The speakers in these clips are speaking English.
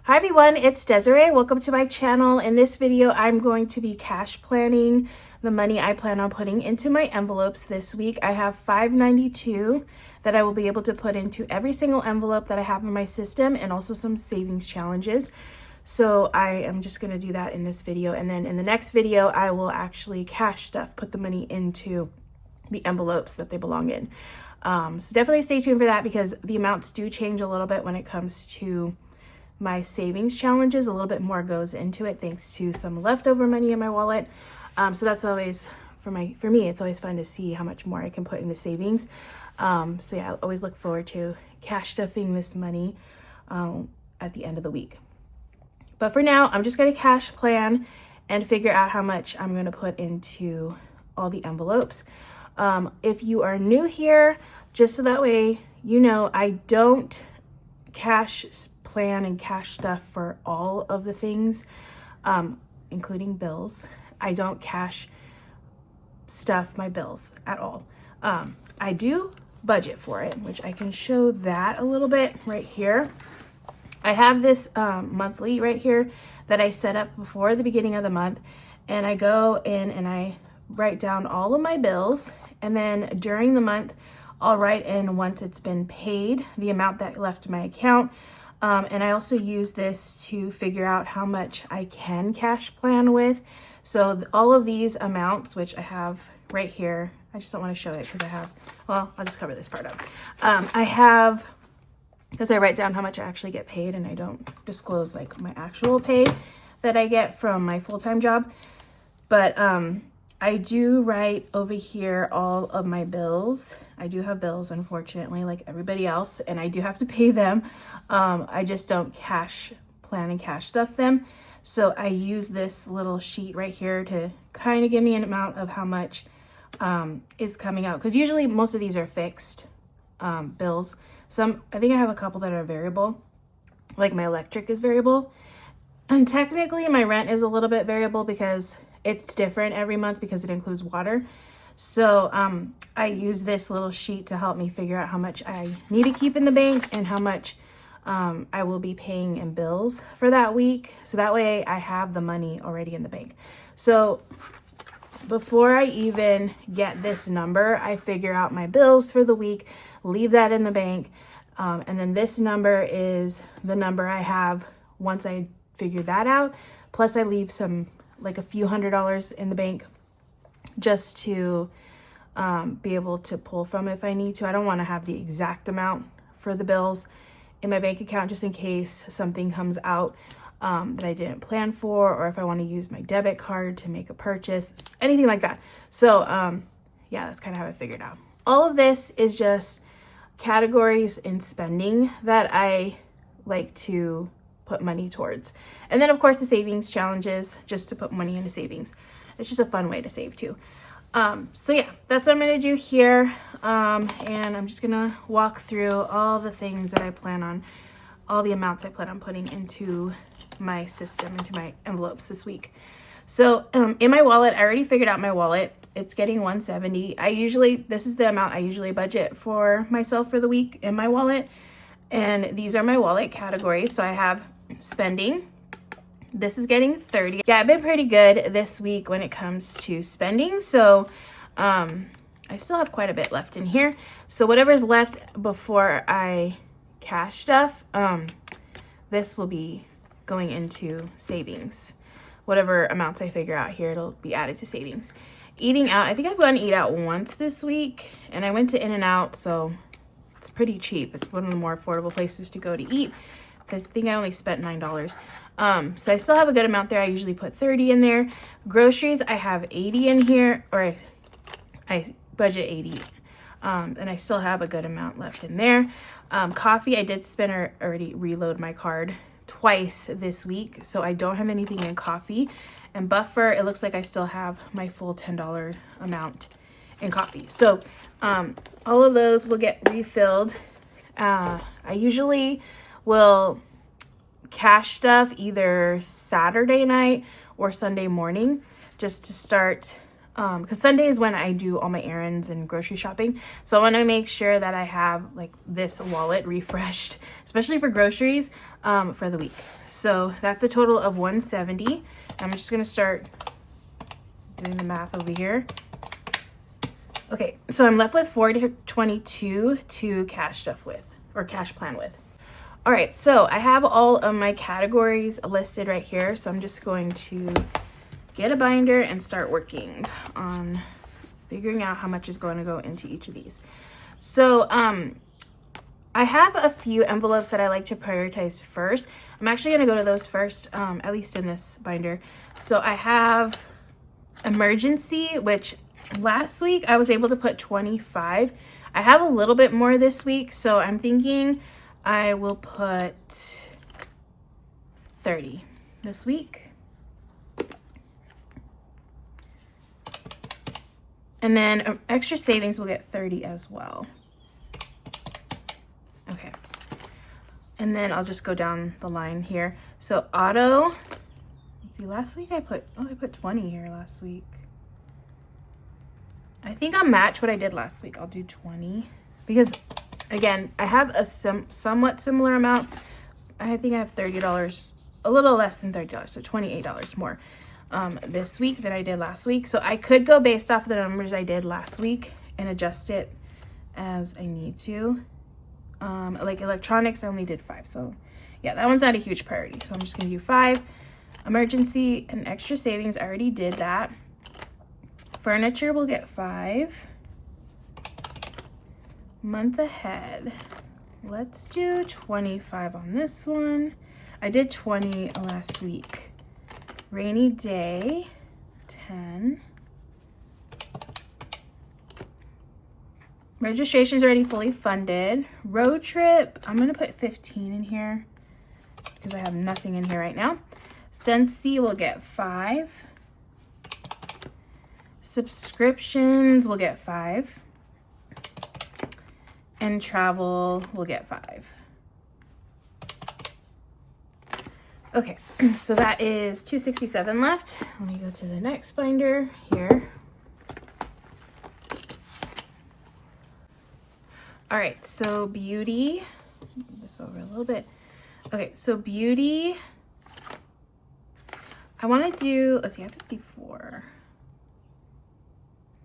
Hi everyone, it's Desiree. Welcome to my channel. In this video, I'm going to be cash planning the money I plan on putting into my envelopes this week. I have $5.92 that I will be able to put into every single envelope that I have in my system, and also some savings challenges. So I am just going to do that in this video, and then in the next video I will actually cash stuff, put the money into the envelopes that they belong in. So definitely stay tuned for that, because the amounts do change a little bit when it comes to my savings challenges. A little bit more goes into it thanks to some leftover money in my wallet. So that's always, for me, it's always fun to see how much more I can put into savings. So yeah, I always look forward to cash stuffing this money at the end of the week. But for now, I'm just going to cash plan and figure out how much I'm going to put into all the envelopes. If you are new here, just so that way you know, I don't cash plan and cash stuff for all of the things, including bills. I don't cash stuff my bills at all. I do budget for it, which I can show that a little bit right here. I have this monthly right here that I set up before the beginning of the month, and I go in and I write down all of my bills, and then during the month I'll write in, once it's been paid, the amount that left my account. And I also use this to figure out how much I can cash plan with. So all of these amounts, which I have right here, I just don't want to show it because I have, well, I'll just cover this part up. I have, because I write down how much I actually get paid, and I don't disclose like my actual pay that I get from my full-time job. But I do write over here all of my bills. I do have bills, unfortunately, like everybody else, and I do have to pay them. I just don't cash plan and cash stuff them. So I use this little sheet right here to kind of give me an amount of how much is coming out. Because usually most of these are fixed bills. I think I have a couple that are variable, like my electric is variable. And technically my rent is a little bit variable because it's different every month because it includes water. So I use this little sheet to help me figure out how much I need to keep in the bank and how much I will be paying in bills for that week. So that way I have the money already in the bank. So before I even get this number, I figure out my bills for the week, leave that in the bank. And then this number is the number I have once I figure that out. Plus I leave some, like a few $100s in the bank just to be able to pull from if I need to. I don't want to have the exact amount for the bills in my bank account, just in case something comes out that I didn't plan for, or if I want to use my debit card to make a purchase, anything like that. So yeah, that's kind of how I figured out. All of this is just categories in spending that I like to put money towards. And then of course the savings challenges, just to put money into savings. It's just a fun way to save too. So yeah, that's what I'm gonna do here. And I'm just gonna walk through all the things that I plan on, all the amounts I plan on putting into my system, into my envelopes this week. So in my wallet, I already figured out my wallet. It's getting $170. This is the amount I usually budget for myself for the week in my wallet. And these are my wallet categories. So I have spending. This is getting $30. Yeah, I've been pretty good this week when it comes to spending. So I still have quite a bit left in here. So whatever's left before I cash stuff, this will be going into savings. Whatever amounts I figure out here, it'll be added to savings. Eating out, I think I've gone to eat out once this week, and I went to In-N-Out, so it's pretty cheap. It's one of the more affordable places to go to eat. I think I only spent $9. So I still have a good amount there. I usually put 30 in there. Groceries, I have 80 in here, or I budget 80. And I still have a good amount left in there. Coffee, I did already reload my card twice this week, so I don't have anything in coffee. And buffer, it looks like I still have my full $10 amount in coffee. So all of those will get refilled. I usually will cash stuff either Saturday night or Sunday morning, just to start because Sunday is when I do all my errands and grocery shopping. So I want to make sure that I have like this wallet refreshed, especially for groceries, for the week. So that's a total of $170. I'm just going to start doing the math over here. Okay, so I'm left with $422 to cash stuff with, or cash plan with. All right, so I have all of my categories listed right here. So I'm just going to get a binder and start working on figuring out how much is going to go into each of these. So I have a few envelopes that I like to prioritize first. I'm actually going to go to those first, at least in this binder. So I have emergency, which last week I was able to put 25. I have a little bit more this week, so I'm thinking I will put 30 this week. And then extra savings will get 30 as well. Okay. And then I'll just go down the line here. So auto, let's see, last week I put 20 here last week. I think I'll match what I did last week. I'll do 20 because again, I have a somewhat similar amount. I think I have $30, a little less than $30, so $28 more this week than I did last week. So I could go based off the numbers I did last week and adjust it as I need to. Like electronics, I only did 5. So yeah, that one's not a huge priority. So I'm just gonna do 5. Emergency and extra savings, I already did that. Furniture will get 5. Month ahead, let's do 25 on this one. I did 20 last week. Rainy day, 10. Registration's already fully funded. Road trip, I'm gonna put 15 in here because I have nothing in here right now. Scentsy will get 5. Subscriptions will get 5. And travel will get 5. Okay, so that is $267 left. Let me go to the next binder here. All right, so beauty, move this over a little bit. Okay, so beauty, I want to do, let's see, I have 54.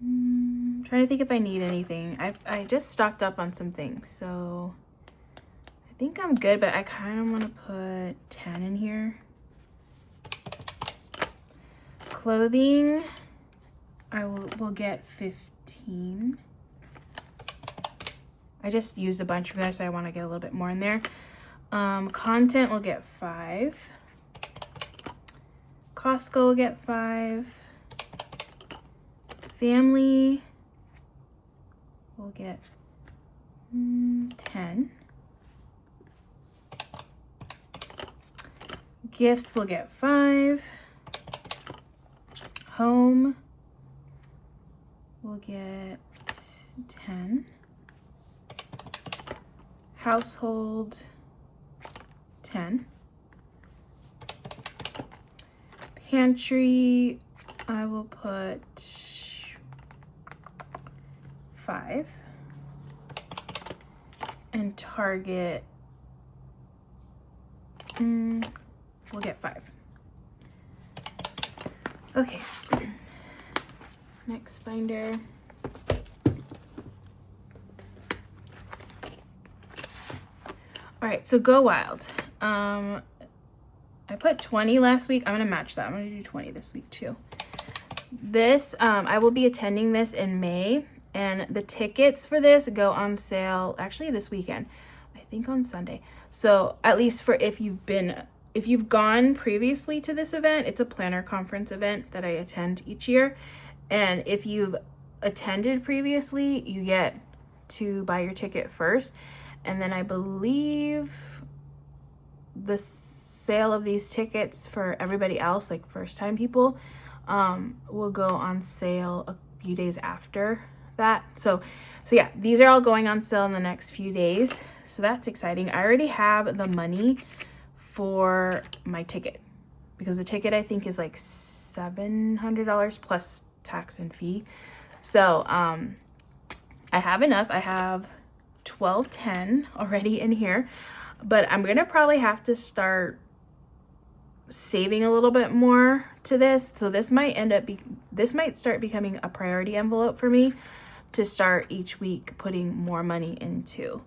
I'm trying to think if I need anything. I just stocked up on some things, so I think I'm good, but I kind of want to put 10 in here. Clothing, I will get 15. I just used a bunch of that, so I want to get a little bit more in there. Content will get 5. Costco will get 5. Family will get 10. Gifts will get 5. Home will get 10. Household, 10. Pantry, I will put 5. And Target, we'll get 5. Okay, next binder. All right, so Go Wild. I put 20 last week. I'm gonna match that. I'm gonna do 20 this week too. This, I will be attending this in May, and the tickets for this go on sale actually this weekend. I think on Sunday. So at least for if you've gone previously to this event, it's a planner conference event that I attend each year. And if you've attended previously, you get to buy your ticket first. And then I believe the sale of these tickets for everybody else, like first time people, will go on sale a few days after that. So yeah, these are all going on sale in the next few days. So that's exciting. I already have the money for my ticket because the ticket I think is like $700 plus tax and fee. So I have enough. I have $12.10 already in here, but I'm gonna probably have to start saving a little bit more to this. So this might start becoming a priority envelope for me to start each week putting more money into.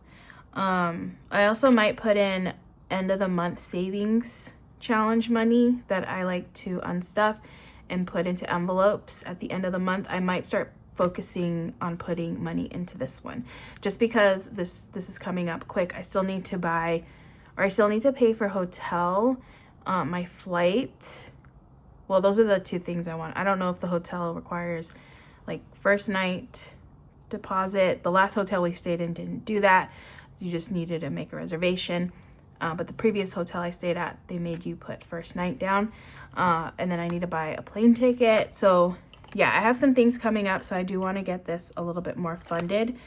I also might put in end of the month savings challenge money that I like to unstuff and put into envelopes at the end of the month. I might start focusing on putting money into this one, just because this is coming up quick. I still need to pay for hotel, my flight. Well, those are the two things I want. I don't know if the hotel requires like first night deposit. The last hotel we stayed in didn't do that. You just needed to make a reservation. But the previous hotel I stayed at, they made you put first night down. And then I need to buy a plane ticket. So yeah, I have some things coming up. So I do want to get this a little bit more funded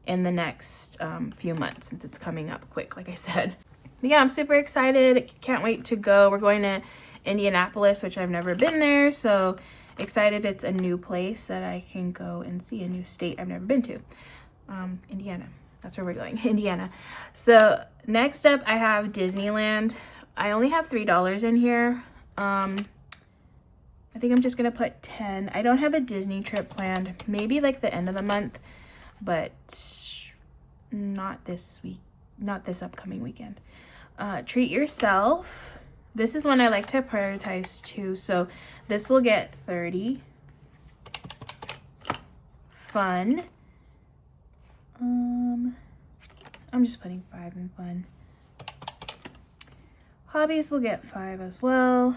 in the next few months, since it's coming up quick, like I said. But yeah, I'm super excited. Can't wait to go. We're going to Indianapolis, which I've never been there. So excited. It's a new place that I can go and see, a new state I've never been to. Indiana. That's where we're going, Indiana. So next up, I have Disneyland. I only have $3 in here. I think I'm just gonna put 10. I don't have a Disney trip planned. Maybe like the end of the month, but not this week, not this upcoming weekend. Treat yourself. This is one I like to prioritize too. So this will get 30. Fun. I'm just putting 5 in fun. Hobbies will get 5 as well.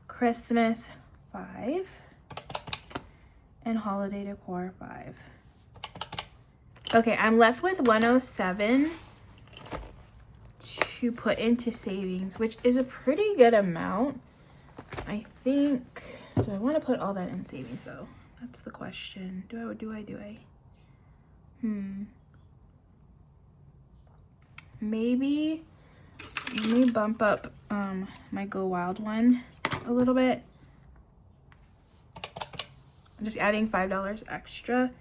Christmas, 5. And holiday decor, 5. Okay, I'm left with 107 to put into savings, which is a pretty good amount. I think, do I want to put all that in savings though? That's the question. Do I? Maybe let me bump up my Go Wild one a little bit. I'm just adding $5 extra.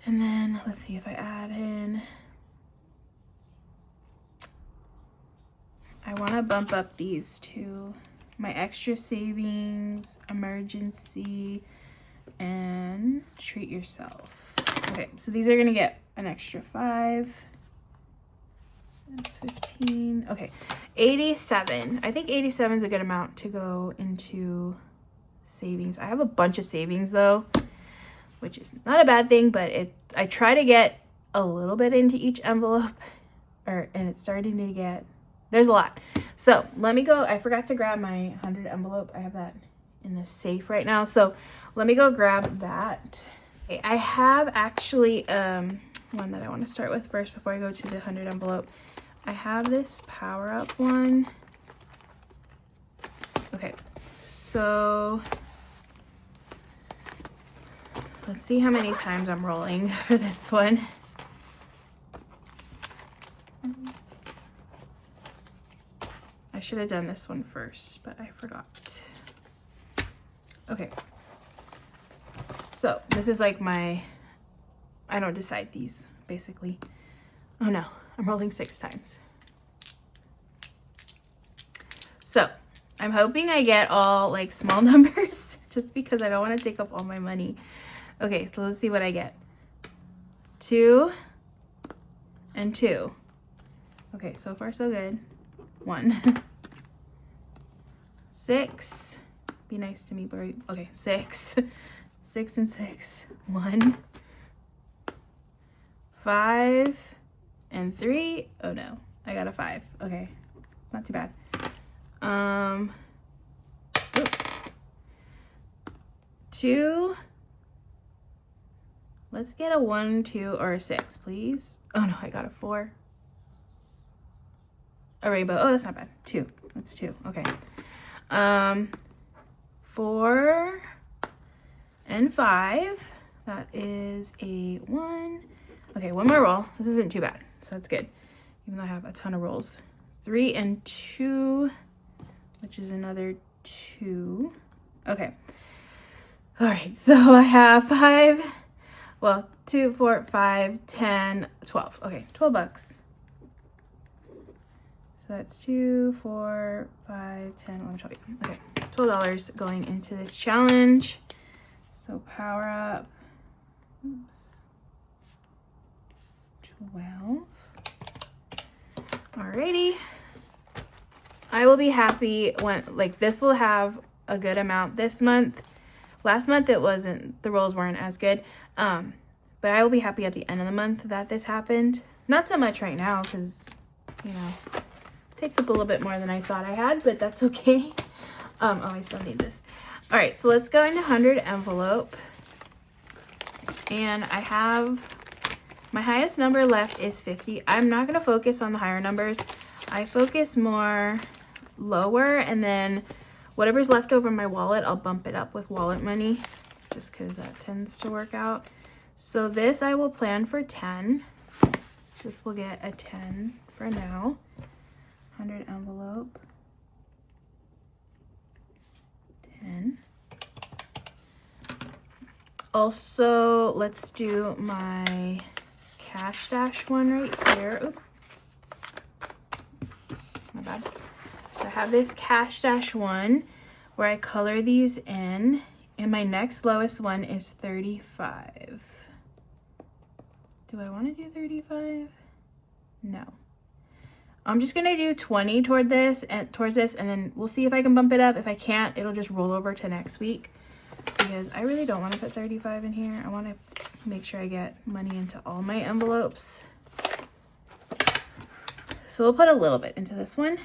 And then let's see if I add in, I want to bump up these two, my extra savings, emergency, and treat yourself. Okay, so these are gonna get an extra 5. That's 15. Okay, 87. I think 87 is a good amount to go into savings. I have a bunch of savings though, which is not a bad thing, but I try to get a little bit into each envelope, and it's starting to get, there's a lot. So let me go. I forgot to grab my 100 envelope. I have that in the safe right now. So let me go grab that. Okay, I have actually one that I want to start with first before I go to the 100 envelope. I have this power up one. Okay, so let's see how many times I'm rolling for this one. I should have done this one first, but I forgot. Okay. So this is like I don't decide these, basically. Oh no, I'm rolling 6 times. So I'm hoping I get all like small numbers just because I don't want to take up all my money. Okay, so let's see what I get. 2 and 2. Okay, so far so good. 1. 6. Be nice to me, but okay, 6. 6 and 6. 1. 5 and 3. Oh no, I got a 5. Okay, not too bad. 2. Let's get a 1, 2, or a 6, please. Oh no, I got a 4. A rainbow. Oh, that's not bad. 2. That's 2. Okay. 4 and 5. That is a 1. Okay, one more roll. This isn't too bad, so that's good. Even though I have a ton of rolls. 3 and 2, which is another 2. Okay, All right, so I have 5, well, 2, 4, 5, 10, 12. Okay, 12 bucks. So that's 2, 4, 5, 10, 11, 12. Okay, $12 going into this challenge. So power up. Oops. 12. Alrighty. I will be happy when, like, this will have a good amount this month. Last month it wasn't, the rolls weren't as good. But I will be happy at the end of the month that this happened. Not so much right now because, you know, it takes up a little bit more than I thought I had, but that's okay. Oh, I still need this. All right, so let's go into 100 envelope. And I have, my highest number left is 50. I'm not gonna focus on the higher numbers. I focus more lower, and then whatever's left over in my wallet, I'll bump it up with wallet money just because that tends to work out. So this I will plan for 10. This will get a 10 for now. 100 envelope. 10. Also, let's do my cash dash one right here. Oop. My bad. So I have this cash dash one where I color these in, and my next lowest one is 35. Do I want to do 35? No. I'm just gonna do 20 towards this, and then we'll see if I can bump it up. If I can't, it'll just roll over to next week because I really don't want to put 35 in here. I want to make sure I get money into all my envelopes. So we'll put a little bit into this one.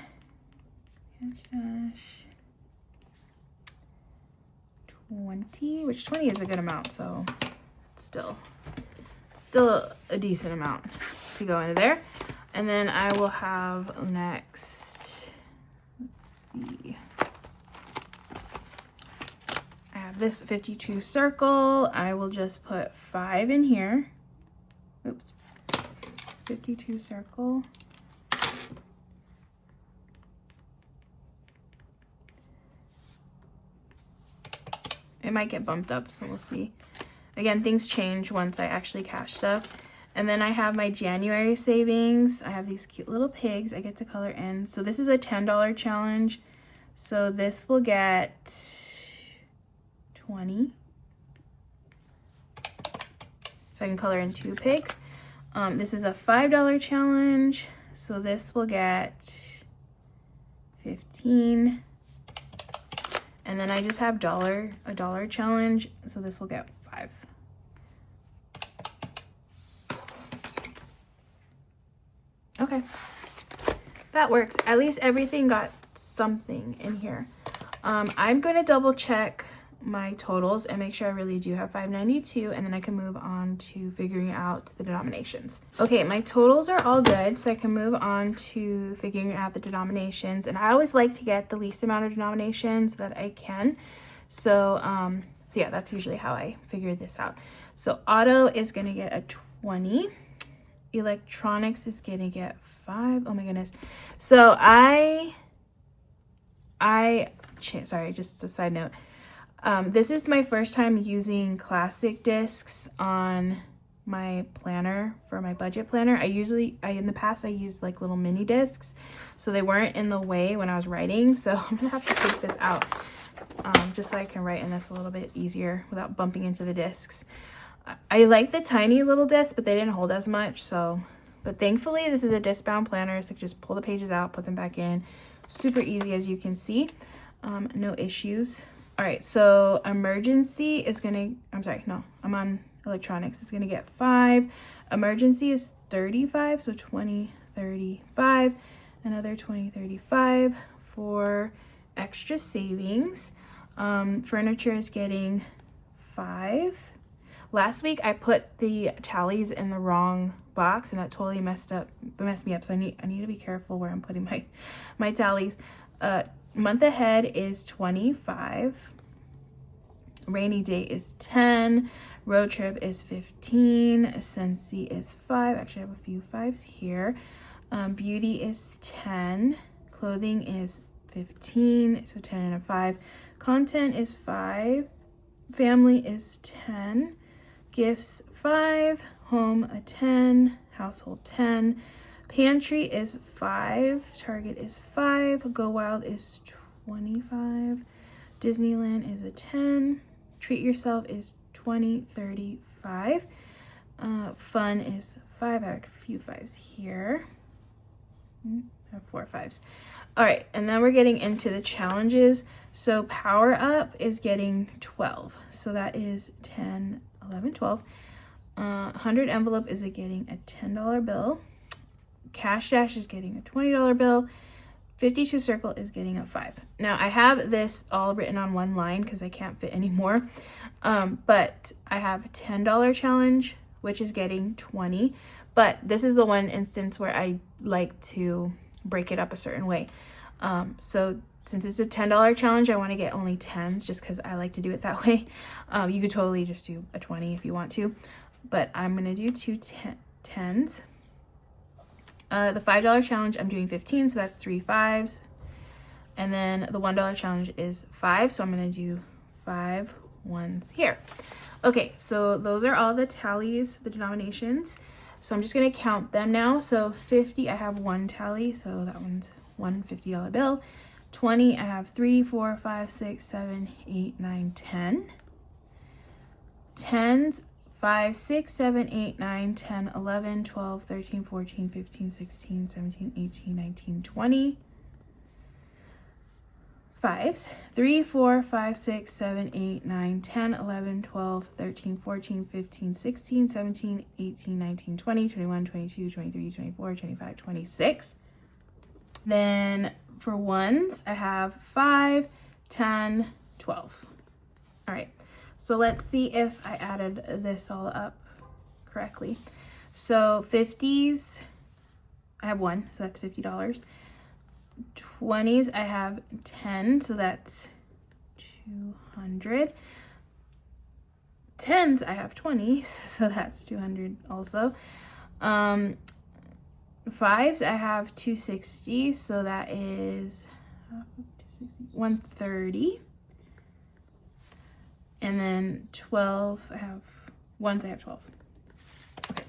Cash dash 20, which 20 is a good amount, so it's still a decent amount to go into there. And then I will have next, let's see, I have this 52 circle. I will just put 5 in here. Oops, 52 circle. It might get bumped up, so we'll see. Again, things change once I actually cash stuff. And then I have my January savings. I have these cute little pigs I get to color in. So this is a $10 challenge. So this will get 20. So I can color in 2 pigs. This is a $5 challenge. So this will get 15. And then I just have a dollar challenge. So this will get 5. Okay, that works. At least everything got something in here. I'm gonna double check my totals and make sure I really do have 592, and then I can move on to figuring out the denominations. Okay, my totals are all good, so I can move on to figuring out the denominations. And I always like to get the least amount of denominations that I can. So, so yeah, that's usually how I figured this out. So auto is gonna get a 20. Electronics is gonna get 5. Oh my goodness. So sorry, just a side note. This is my first time using classic discs on my planner for my budget planner. In the past I used like little mini discs, so they weren't in the way when I was writing. So I'm gonna have to take this out just so I can write in this a little bit easier without bumping into the discs. I like the tiny little discs, but they didn't hold as much. So, but thankfully this is a disc bound planner, so just pull the pages out, put them back in. Super easy, as you can see. No issues. All right, so emergency is gonna, I'm on electronics. It's gonna get 5. Emergency is 35, so 20, 35, another 20, 35 for extra savings. Furniture is getting 5. Last week I put the tallies in the wrong box, and that totally messed me up. So I need to be careful where I'm putting my tallies. Month ahead is 25. Rainy day is 10. Road trip is 15. Scentsy is 5. Actually, I have a few 5s here. Beauty is 10. Clothing is 15. So 10 and a 5. Content is 5. family is 10, gifts 5, home a 10, household 10, pantry is 5, Target is 5, Go Wild is 25, Disneyland is a 10, treat yourself is 20, 35, fun is 5. I have a few 5s here. I have 4 5s. All right, and then we're getting into the challenges. So power up is getting 12. So that is 10, 11, 12. 100 envelope is getting a $10 bill. Cash dash is getting a $20 bill. 52 circle is getting a 5. Now I have this all written on one line because I can't fit any more. But I have a $10 challenge, which is getting 20. But this is the one instance where I like to break it up a certain way. So since it's a $10 challenge, I want to get only 10s just because I like to do it that way. You could totally just do a 20 if you want to, but I'm going to do 2 10s. The $5 challenge, I'm doing 15, so that's 3 5s. And then the $1 challenge is 5, so I'm going to do 5 1s here. Okay, so those are all the tallies, the denominations. So I'm just going to count them now. So 50, I have 1 tally, so that one's one $50 bill. 20, I have 3, 4, 5, 6, 7, 8, 9, 10. 10s, 5, 6, 7, 8, 9, 10, 11, 12, 13, 14, 15, 16, 17, 18, 19, 20. 5s, 3, 4, 5, 6, 7, 8, 9, 10, 11, 12, 13, 14, 15, 16, 17, 18, 19, 20, 21, 22, 23, 24, 25, 26. Then for 1s, I have 5, 10, 12. All right, so let's see if I added this all up correctly. So 50s, I have 1, so that's $50. 20s, I have 10, so that's 200. 10s, I have 20s, so that's 200 also. 5s, I have 260, so that is 130. And then 12, I have 12. Okay,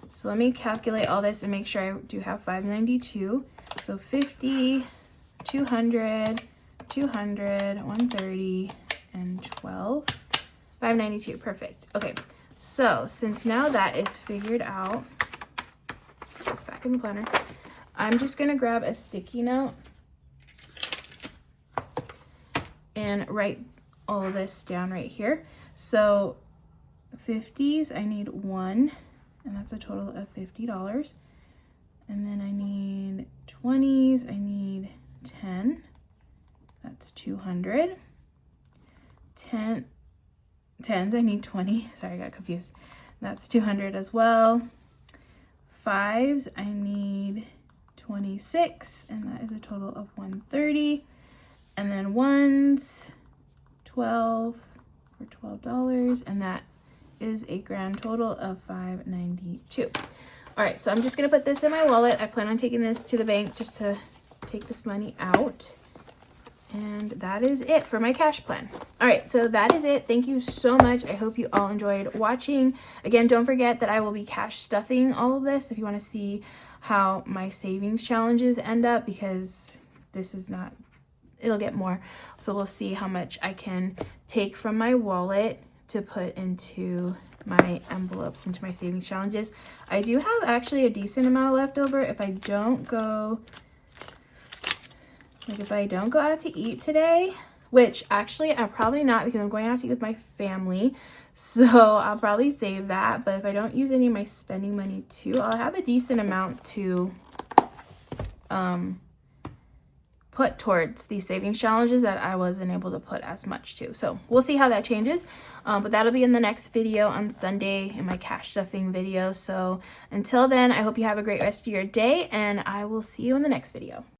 so let me calculate all this and make sure I do have 592. So 50, 200, 200, 130, and 12. 592, perfect. Okay, so since now that is figured out, put this back in the planner, I'm just gonna grab a sticky note and write all of this down right here. So 50s, I need 1, and that's a total of $50. And then I need 20s, I need 10, that's 200. 10s, I need 20, sorry, I got confused. That's 200 as well. 5s, I need 26, and that is a total of 130. And then 1s, 12 for $12, and that is a grand total of $592. All right, so I'm just gonna put this in my wallet. I plan on taking this to the bank just to take this money out. And that is it for my cash plan. All right, so that is it. Thank you so much. I hope you all enjoyed watching. Again, don't forget that I will be cash stuffing all of this if you wanna see how my savings challenges end up, because this is not, it'll get more. So we'll see how much I can take from my wallet to put into my envelopes, into my savings challenges. I do have actually a decent amount left over if I don't go, if I don't go out to eat today, which actually I'm probably not, because I'm going out to eat with my family. So I'll probably save that. But if I don't use any of my spending money too, I'll have a decent amount to put towards these savings challenges that I wasn't able to put as much to. So we'll see how that changes. But that'll be in the next video on Sunday, in my cash stuffing video. So until then, I hope you have a great rest of your day, and I will see you in the next video.